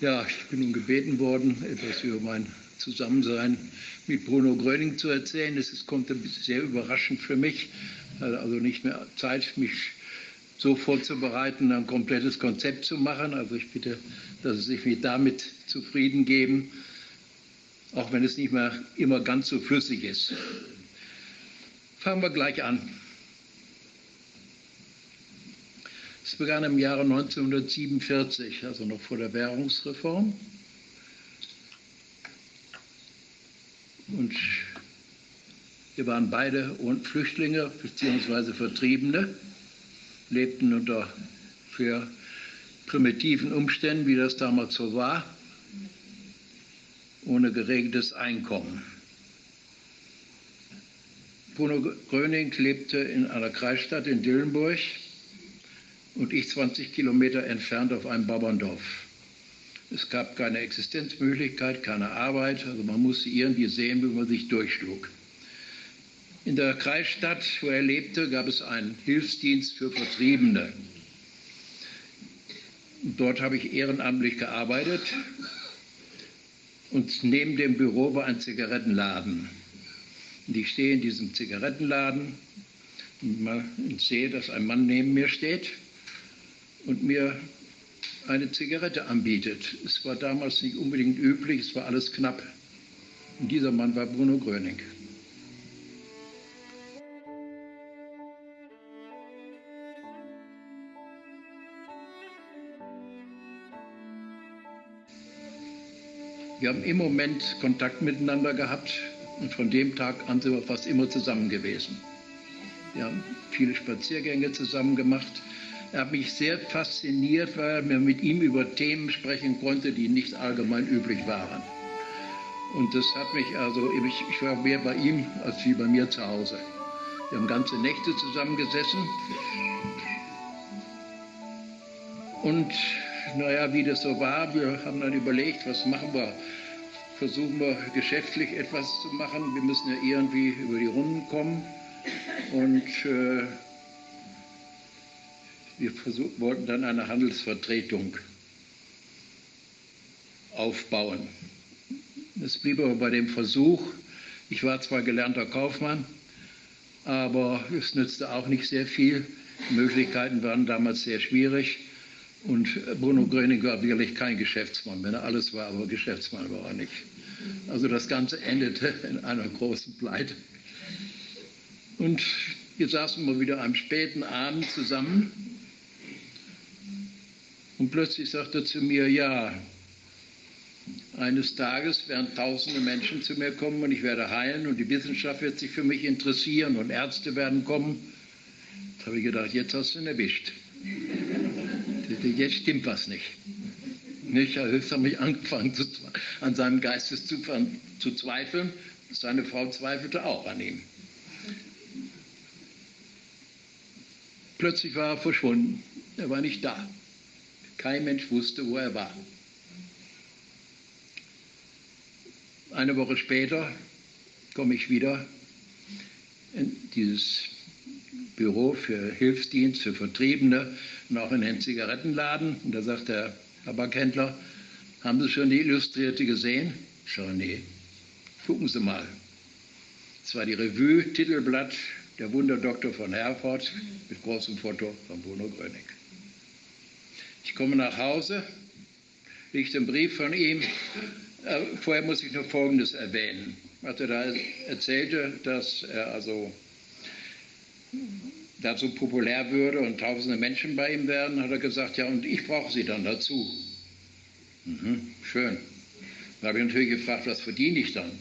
Ja, ich bin nun gebeten worden, etwas über mein Zusammensein mit Bruno Gröning zu erzählen. Kommt sehr überraschend für mich. Also nicht mehr Zeit, mich so vorzubereiten, ein komplettes Konzept zu machen. Also ich bitte, dass Sie sich mit damit zufrieden geben, auch wenn es nicht mehr immer ganz so flüssig ist. Fangen wir gleich an. Es begann im Jahre 1947, also noch vor der Währungsreform. Und wir waren beide Flüchtlinge bzw. Vertriebene, lebten unter sehr primitiven Umständen, wie das damals so war, ohne geregeltes Einkommen. Bruno Gröning lebte in einer Kreisstadt in Dillenburg und ich 20 Kilometer entfernt auf einem Bauerndorf. Es gab keine Existenzmöglichkeit, keine Arbeit, also man musste irgendwie sehen, wie man sich durchschlug. In der Kreisstadt, wo er lebte, gab es einen Hilfsdienst für Vertriebene. Dort habe ich ehrenamtlich gearbeitet und neben dem Büro war ein Zigarettenladen. Und ich stehe in diesem Zigarettenladen und sehe, dass ein Mann neben mir steht und mir eine Zigarette anbietet. Es war damals nicht unbedingt üblich, es war alles knapp. Und dieser Mann war Bruno Gröning. Wir haben im Moment Kontakt miteinander gehabt und von dem Tag an sind wir fast immer zusammen gewesen. Wir haben viele Spaziergänge zusammen gemacht. Er hat mich sehr fasziniert, weil man mit ihm über Themen sprechen konnte, die nicht allgemein üblich waren. Und das hat mich also, ich war mehr bei ihm als wie bei mir zu Hause. Wir haben ganze Nächte zusammengesessen. Und naja, wie das so war, wir haben dann überlegt, was machen wir? Versuchen wir geschäftlich etwas zu machen. Wir müssen ja irgendwie über die Runden kommen. Und wir wollten dann eine Handelsvertretung aufbauen. Es blieb aber bei dem Versuch. Ich war zwar gelernter Kaufmann, aber es nützte auch nicht sehr viel. Die Möglichkeiten waren damals sehr schwierig. Und Bruno Gröning war wirklich kein Geschäftsmann. Wenn er alles war, aber Geschäftsmann war er nicht. Also das Ganze endete in einer großen Pleite. Und wir saßen mal wieder am späten Abend zusammen. Und plötzlich sagte er zu mir, ja, eines Tages werden tausende Menschen zu mir kommen und ich werde heilen und die Wissenschaft wird sich für mich interessieren und Ärzte werden kommen. Da habe ich gedacht, jetzt hast du ihn erwischt. Jetzt stimmt was nicht. Also jetzt habe ich angefangen, an seinem Geisteszustand zu zweifeln. Seine Frau zweifelte auch an ihm. Plötzlich war er verschwunden. Er war nicht da. Kein Mensch wusste, wo er war. Eine Woche später komme ich wieder in dieses Büro für Hilfsdienst, für Vertriebene und auch in den Zigarettenladen. Und da sagt der Tabakhändler, haben Sie schon die Illustrierte gesehen? Ich sage, nee. Gucken Sie mal. Es war die Revue, Titelblatt, der Wunderdoktor von Herford mit großem Foto von Bruno Gröning. Ich komme nach Hause, liegt ein Brief von ihm. Vorher muss ich noch Folgendes erwähnen. Als er da erzählte, dass er also dazu populär würde und tausende Menschen bei ihm werden, hat er gesagt, ja, und ich brauche Sie dann dazu. Schön. Da habe ich natürlich gefragt, was verdiene ich dann?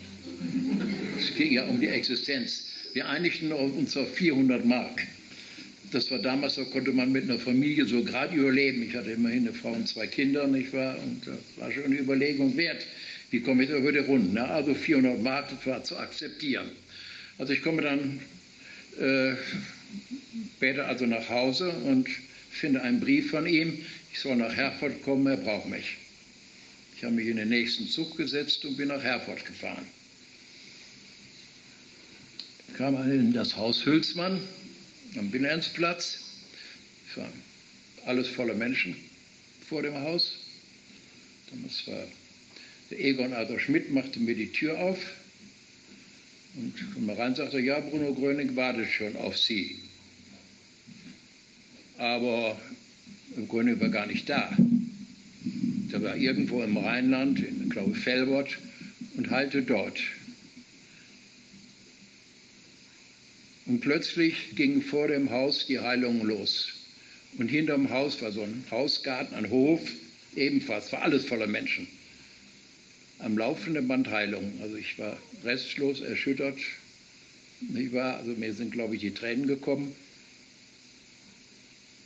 Es ging ja um die Existenz. Wir einigten uns auf 400 Mark. Das war damals, da konnte man mit einer Familie so gerade überleben. Ich hatte immerhin eine Frau und 2 Kinder, nicht wahr? Und das war schon eine Überlegung wert. Wie komme ich über die Runden? Na, also 400 Mark, das war zu akzeptieren. Also ich komme dann später also nach Hause und finde einen Brief von ihm. Ich soll nach Herford kommen, er braucht mich. Ich habe mich in den nächsten Zug gesetzt und bin nach Herford gefahren. Kam in das Haus Hülsmann am Wilhelmsplatz. Es war alles voller Menschen vor dem Haus. Damals war der Egon Arthur Schmidt, machte mir die Tür auf und kam mal rein und sagte, ja, Bruno Gröning wartet schon auf Sie. Aber Gröning war gar nicht da. Der war irgendwo im Rheinland, in, glaube ich, Velbert, und heilte dort. Und plötzlich gingen vor dem Haus die Heilungen los. Und hinterm Haus war so ein Hausgarten, ein Hof, ebenfalls, war alles voller Menschen. Am laufenden Band Heilungen. Also ich war restlos erschüttert. Also mir sind, glaube ich, die Tränen gekommen.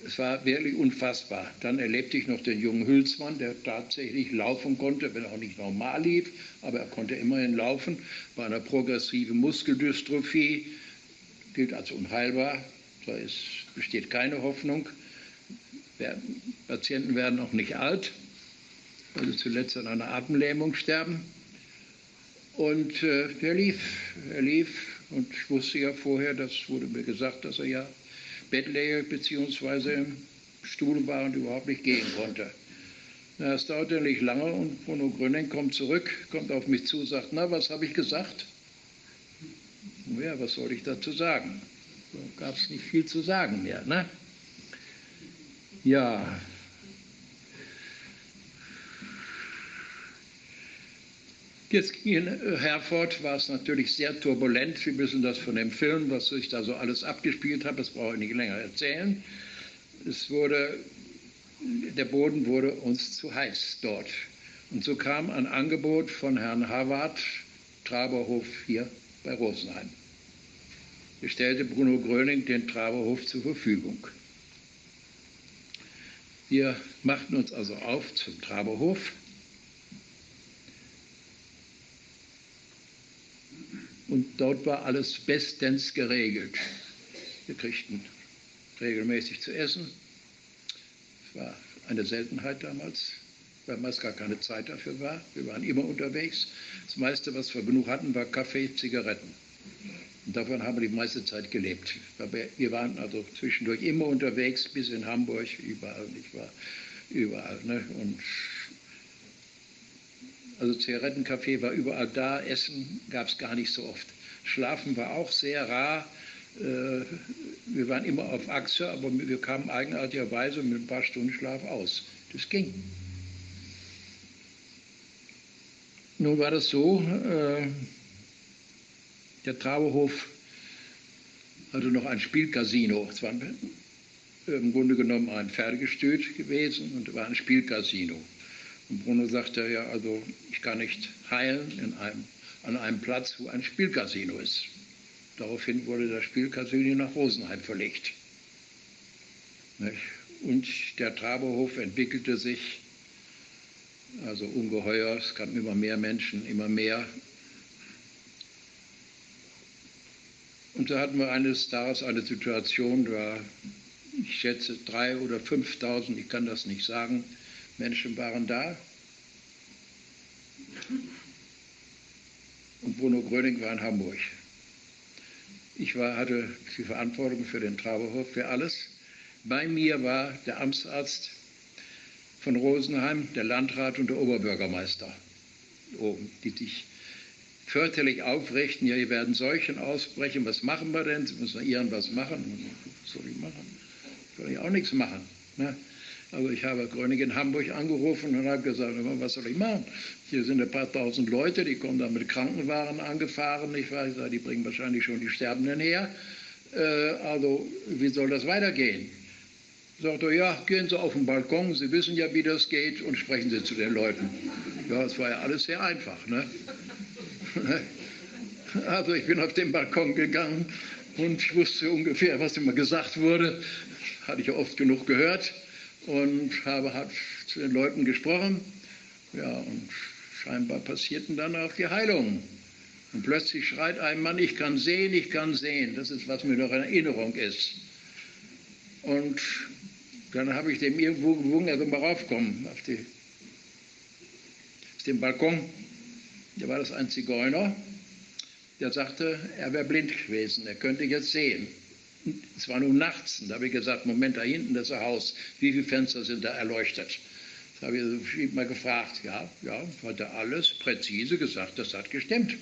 Es war wirklich unfassbar. Dann erlebte ich noch den jungen Hülsmann, der tatsächlich laufen konnte, wenn er auch nicht normal lief, aber er konnte immerhin laufen, bei einer progressiven Muskeldystrophie, gilt als unheilbar, da besteht keine Hoffnung. Patienten werden auch nicht alt, also zuletzt an einer Atemlähmung sterben. Und er lief und ich wusste ja vorher, das wurde mir gesagt, dass er ja bettlägerig bzw. im Stuhl war und überhaupt nicht gehen konnte. Na, es dauerte nicht lange und Bruno Gröning kommt zurück, kommt auf mich zu, sagt, na, was habe ich gesagt? Ja, was soll ich dazu sagen? Da gab es nicht viel zu sagen mehr. Ne? Ja. Jetzt in Herford war es natürlich sehr turbulent. Sie wissen das von dem Film, was sich da so alles abgespielt hat. Das brauche ich nicht länger erzählen. Der Boden wurde uns zu heiß dort. Und so kam ein Angebot von Herrn Havard, Traberhof hier bei Rosenheim. Er stellte Bruno Gröning den Traberhof zur Verfügung. Wir machten uns also auf zum Traberhof. Und dort war alles bestens geregelt. Wir kriegten regelmäßig zu essen. Es war eine Seltenheit damals, weil meist gar keine Zeit dafür war. Wir waren immer unterwegs. Das meiste, was wir genug hatten, war Kaffee, Zigaretten. Und davon haben wir die meiste Zeit gelebt. Wir waren also zwischendurch immer unterwegs, bis in Hamburg, überall, nicht wahr? Überall. Ne? Und also Zigarettenkaffee war überall da, Essen gab es gar nicht so oft. Schlafen war auch sehr rar. Wir waren immer auf Achse, aber wir kamen eigenartigerweise mit ein paar Stunden Schlaf aus. Das ging. Nun war das so, der Traberhof hatte noch ein Spielcasino. Es war im Grunde genommen ein Pferdegestüt gewesen und war ein Spielcasino. Und Bruno sagte, ja, also ich kann nicht heilen an einem Platz, wo ein Spielcasino ist. Daraufhin wurde das Spielcasino nach Rosenheim verlegt. Und der Traberhof entwickelte sich also ungeheuer. Es kamen immer mehr Menschen, immer mehr. Und da hatten wir eines Tages eine Situation, da ich schätze 3.000 oder 5.000, ich kann das nicht sagen, Menschen waren da. Und Bruno Gröning war in Hamburg. Ich hatte die Verantwortung für den Traberhof, für alles. Bei mir war der Amtsarzt von Rosenheim, der Landrat und der Oberbürgermeister oben, die sich fürchterlich aufrichten. Ja, hier werden Seuchen ausbrechen. Was machen wir denn? Sie müssen irgendwas machen. Was soll ich machen? Soll ich auch nichts machen. Ne? Also ich habe Gröning in Hamburg angerufen und habe gesagt, was soll ich machen? Hier sind ein paar tausend Leute, die kommen da mit Krankenwagen angefahren. Ich sage, die bringen wahrscheinlich schon die Sterbenden her. Also wie soll das weitergehen? Sagt er, ja, gehen Sie auf den Balkon, Sie wissen ja, wie das geht, und sprechen Sie zu den Leuten. Ja, es war ja alles sehr einfach. Ne? Also ich bin auf den Balkon gegangen und ich wusste ungefähr, was immer gesagt wurde. Hatte ich ja oft genug gehört. Und habe zu den Leuten gesprochen. Ja, und scheinbar passierten dann auch die Heilungen. Und plötzlich schreit ein Mann, ich kann sehen, ich kann sehen. Das ist, was mir noch in Erinnerung ist. Und dann habe ich dem irgendwo gewunken, er soll mal raufkommen auf den Balkon. Da war das ein Zigeuner, der sagte, er wäre blind gewesen, er könnte jetzt sehen. Es war nun nachts, und da habe ich gesagt, Moment, da hinten, das ist ein Haus, wie viele Fenster sind da erleuchtet? Das habe ich also verschiedentlich mal gefragt. Ja, hat er alles präzise gesagt, das hat gestimmt.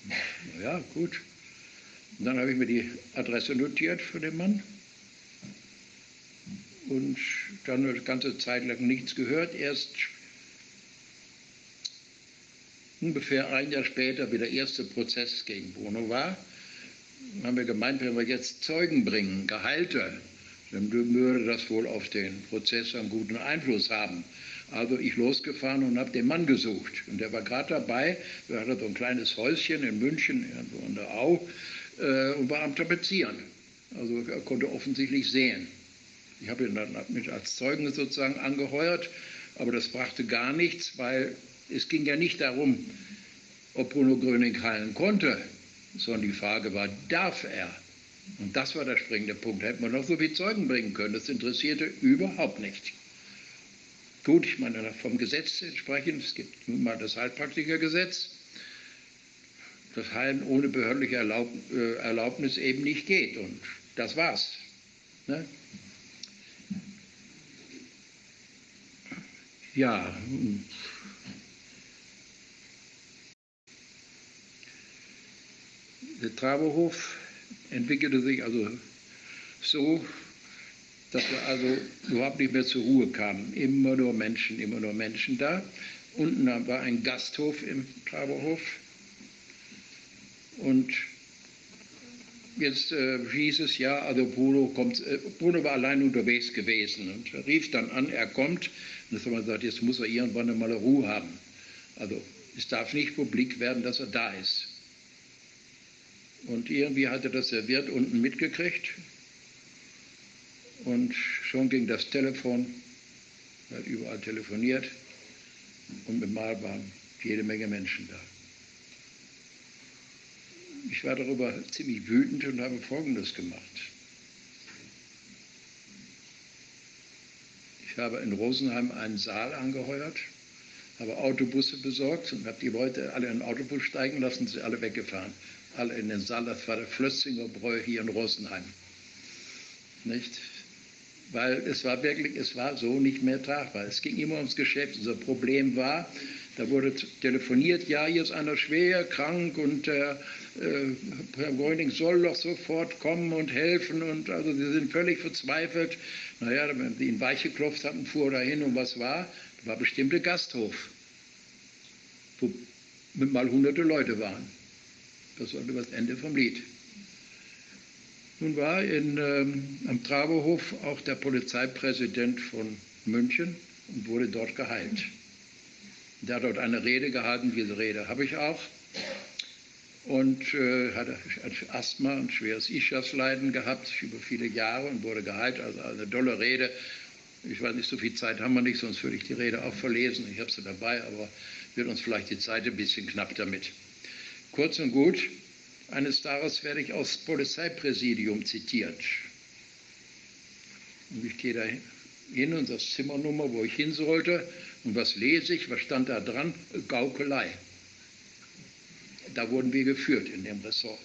Na ja, gut. Und dann habe ich mir die Adresse notiert von dem Mann und dann eine ganze Zeit lang nichts gehört. Erst ungefähr ein Jahr später, wie der erste Prozess gegen Bruno war, haben wir gemeint, wenn wir jetzt Zeugen bringen, Gehalte, dann würde das wohl auf den Prozess einen guten Einfluss haben. Also ich losgefahren und habe den Mann gesucht. Und der war gerade dabei, er hatte so ein kleines Häuschen in München, irgendwo an der Au, und war am Tapezieren. Also er konnte offensichtlich sehen. Ich habe ihn dann mit als Zeugen sozusagen angeheuert, aber das brachte gar nichts, weil es ging ja nicht darum, ob Bruno Gröning heilen konnte, sondern die Frage war, darf er? Und das war der springende Punkt. Da hätte man noch so viele Zeugen bringen können. Das interessierte überhaupt nicht. Gut, ich meine, vom Gesetz entsprechend, es gibt nun mal das Heilpraktikergesetz, das Heilen ohne behördliche Erlaubnis eben nicht geht. Und das war's. Ne? Ja. Der Traberhof entwickelte sich also so, dass wir also überhaupt nicht mehr zur Ruhe kamen. Immer nur Menschen da. Unten war ein Gasthof im Traberhof. Und jetzt hieß es ja, also Bruno war allein unterwegs gewesen und rief dann an, er kommt. Und jetzt haben wir gesagt, jetzt muss er irgendwann mal Ruhe haben. Also es darf nicht publik werden, dass er da ist. Und irgendwie hatte das der Wirt unten mitgekriegt. Und schon ging das Telefon, er hat überall telefoniert und mit Mal waren jede Menge Menschen da. Ich war darüber ziemlich wütend und habe Folgendes gemacht. Ich habe in Rosenheim einen Saal angeheuert, habe Autobusse besorgt und habe die Leute alle in den Autobus steigen lassen, sie alle weggefahren. Alle in den Saal, das war der Flötzinger Bräu hier in Rosenheim. Nicht? Weil es war so nicht mehr tragbar. Es ging immer ums Geschäft. Unser Problem war, da wurde telefoniert, ja, hier ist einer schwer krank und Herr Gröning soll doch sofort kommen und helfen. Und also sie sind völlig verzweifelt. Naja, wenn sie ihn weich geklopft hatten, fuhr er dahin und was war? Da war bestimmt der Gasthof, wo mit mal hunderte Leute waren. Das war das Ende vom Lied. Nun war am Traberhof auch der Polizeipräsident von München und wurde dort geheilt. Der hat dort eine Rede gehalten, diese Rede habe ich auch. Und hatte Asthma und schweres Ischiasleiden gehabt über viele Jahre und wurde geheilt. Also eine tolle Rede. Ich weiß nicht, so viel Zeit haben wir nicht, sonst würde ich die Rede auch verlesen. Ich habe sie dabei, aber wird uns vielleicht die Zeit ein bisschen knapp damit. Kurz und gut, eines Tages werde ich aus Polizeipräsidium zitiert. Und ich gehe da hin und das Zimmernummer, wo ich hin sollte. Und was lese ich? Was stand da dran? Gaukelei. Da wurden wir geführt in dem Ressort.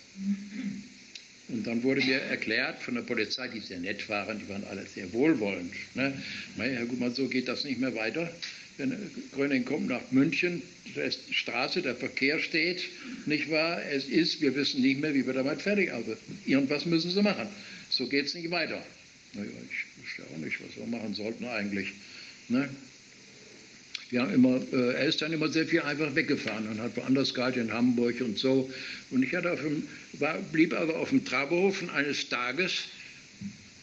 Und dann wurde mir erklärt von der Polizei, die sehr nett waren, die waren alle sehr wohlwollend. Ne? Naja, gut, mal so geht das nicht mehr weiter. Wenn Gröning kommt nach München, da ist die Straße, der Verkehr steht, nicht wahr? Es ist, wir wissen nicht mehr, wie wir damit fertig sind. Also irgendwas müssen sie machen. So geht es nicht weiter. Naja, ich wusste auch nicht, was wir machen sollten eigentlich. Ne? Er ist dann immer sehr viel einfach weggefahren und hat woanders gehalten, in Hamburg und so. Und ich blieb aber auf dem Traberhof und eines Tages,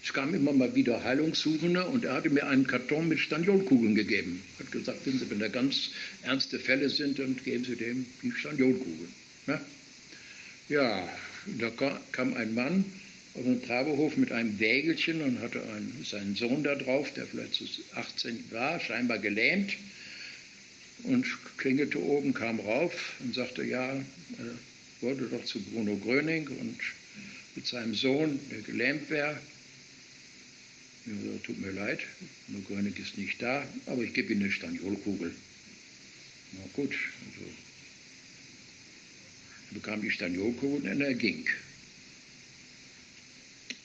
es kamen immer mal wieder Heilungssuchende und er hatte mir einen Karton mit Staniolkugeln gegeben. Er hat gesagt, wenn da ganz ernste Fälle sind, dann geben Sie dem die Staniolkugeln. Ja, da kam ein Mann auf den Traberhof mit einem Wägelchen und hatte seinen Sohn da drauf, der vielleicht so 18 war, scheinbar gelähmt. Und klingelte oben, kam rauf und sagte, ja, er wollte doch zu Bruno Gröning und mit seinem Sohn, der gelähmt wäre. Ich sagte, tut mir leid, Bruno Gröning ist nicht da, aber ich gebe ihm eine Staniolkugel. Na gut, also er bekam die Staniolkugel und er ging.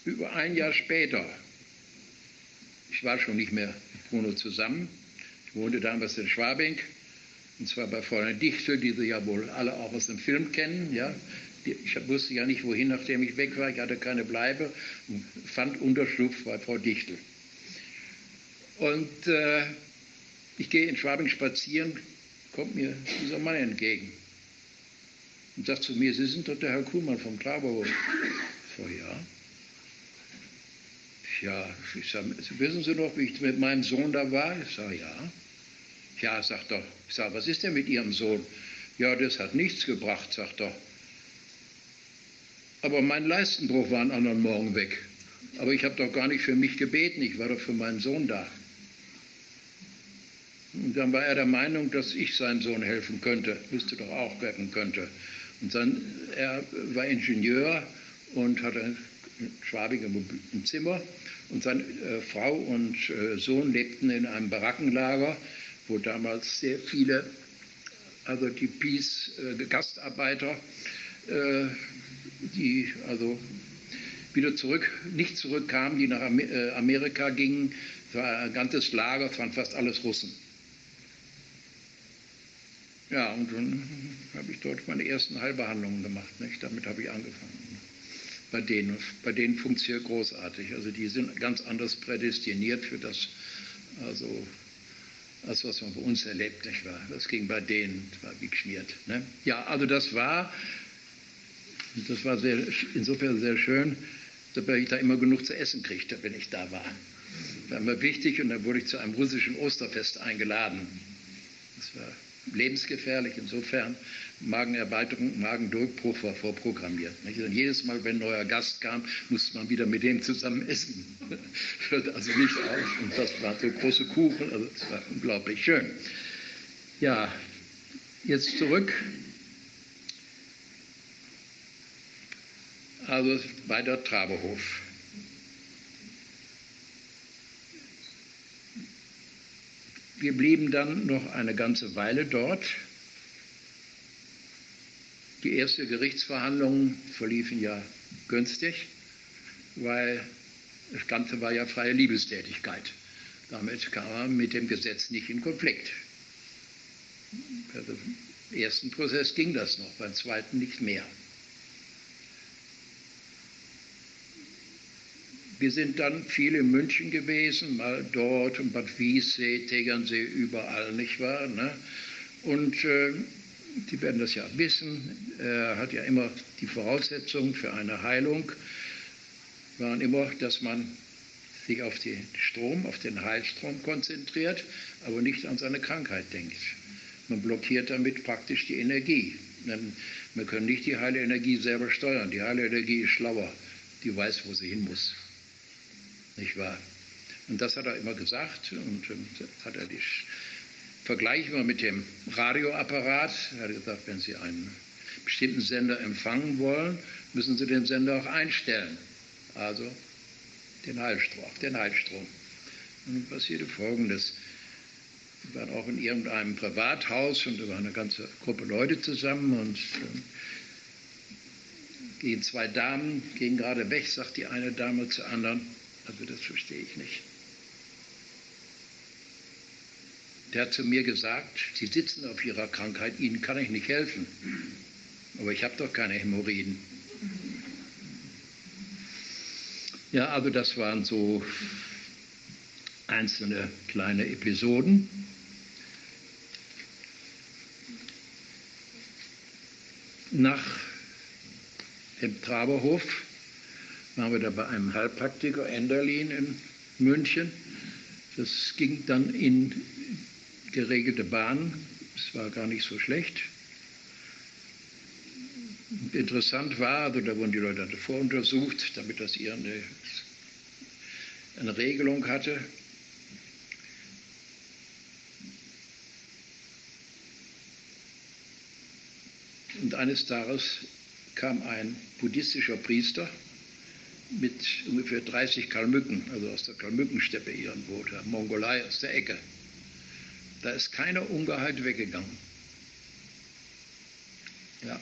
Über ein Jahr später, ich war schon nicht mehr mit Bruno zusammen, wohnte damals in Schwabing, und zwar bei Fräulein Dichtel, die Sie ja wohl alle auch aus dem Film kennen. Ja? Ich wusste ja nicht, wohin, nachdem ich weg war. Ich hatte keine Bleibe und fand Unterschlupf bei Frau Dichtel. Und ich gehe in Schwabing spazieren, kommt mir dieser Mann entgegen und sagt zu mir, Sie sind doch der Herr Kuhlmann vom Traberhof. Ich sage, ja. Ja, ich sage, wissen Sie noch, wie ich mit meinem Sohn da war? Ich sage, ja. Ja, sagt er. Ich sage, was ist denn mit Ihrem Sohn? Ja, das hat nichts gebracht, sagt er. Aber mein Leistenbruch war einen anderen Morgen weg. Aber ich habe doch gar nicht für mich gebeten, ich war doch für meinen Sohn da. Und dann war er der Meinung, dass ich seinem Sohn helfen könnte, müsste doch auch retten könnte. Und dann, er war Ingenieur und hatte in Schwabing ein Zimmer. Und seine Frau und Sohn lebten in einem Barackenlager, wo damals sehr viele, also die Peace-Gastarbeiter, die also wieder nicht zurückkamen, die nach Amerika gingen. Es war ein ganzes Lager, es waren fast alles Russen. Ja, und dann habe ich dort meine ersten Heilbehandlungen gemacht. Nicht? Damit habe ich angefangen. Bei denen funktioniert großartig. Also die sind ganz anders prädestiniert für das, also als was man bei uns erlebt, nicht wahr? Das ging bei denen, das war wie geschmiert. Ne? Ja, also das war insofern sehr schön, dass ich da immer genug zu essen kriegte, wenn ich da war. Das war immer wichtig und dann wurde ich zu einem russischen Osterfest eingeladen. Das war lebensgefährlich, insofern Magenerweiterung, Magendurchbruch war vorprogrammiert. Nicht? Und jedes Mal, wenn ein neuer Gast kam, musste man wieder mit dem zusammen essen. Hört also nicht auf. Und das waren so große Kuchen, also es war unglaublich schön. Ja, jetzt zurück. Also bei der Traberhof. Wir blieben dann noch eine ganze Weile dort. Die ersten Gerichtsverhandlungen verliefen ja günstig, weil das Ganze war ja freie Liebestätigkeit. Damit kam man mit dem Gesetz nicht in Konflikt. Also im ersten Prozess ging das noch, beim zweiten nicht mehr. Wir sind dann viel in München gewesen, mal dort und Bad Wiessee, Tegernsee, überall, nicht wahr? Ne? Und die werden das ja wissen, hat ja immer die Voraussetzungen für eine Heilung, waren immer, dass man sich auf den Strom, auf den Heilstrom konzentriert, aber nicht an seine Krankheit denkt. Man blockiert damit praktisch die Energie. Denn wir können nicht die heile Energie selber steuern. Die heile Energie ist schlauer, die weiß, wo sie hin muss. Nicht wahr? Und das hat er immer gesagt und hat er vergleichen wir mit dem Radioapparat. Er hat gesagt, wenn Sie einen bestimmten Sender empfangen wollen, müssen Sie den Sender auch einstellen. Also den Heilstrom. Und dann passierte Folgendes. Wir waren auch in irgendeinem Privathaus und da war eine ganze Gruppe Leute zusammen und gehen zwei Damen, gehen gerade weg, sagt die eine Dame zur anderen, also das verstehe ich nicht. Der hat zu mir gesagt, Sie sitzen auf Ihrer Krankheit, Ihnen kann ich nicht helfen. Aber ich habe doch keine Hämorrhoiden. Ja, also das waren so einzelne kleine Episoden. Nach dem Traberhof waren wir da bei einem Heilpraktiker, Enderlin in München. Das ging dann in geregelte Bahnen. Es war gar nicht so schlecht. Interessant war, also da wurden die Leute voruntersucht, damit das eine Regelung hatte. Und eines Tages kam ein buddhistischer Priester mit ungefähr 30 Kalmücken, also aus der Kalmückensteppe irgendwo, der Mongolei aus der Ecke. Da ist keiner ungeheilt weggegangen. Ja,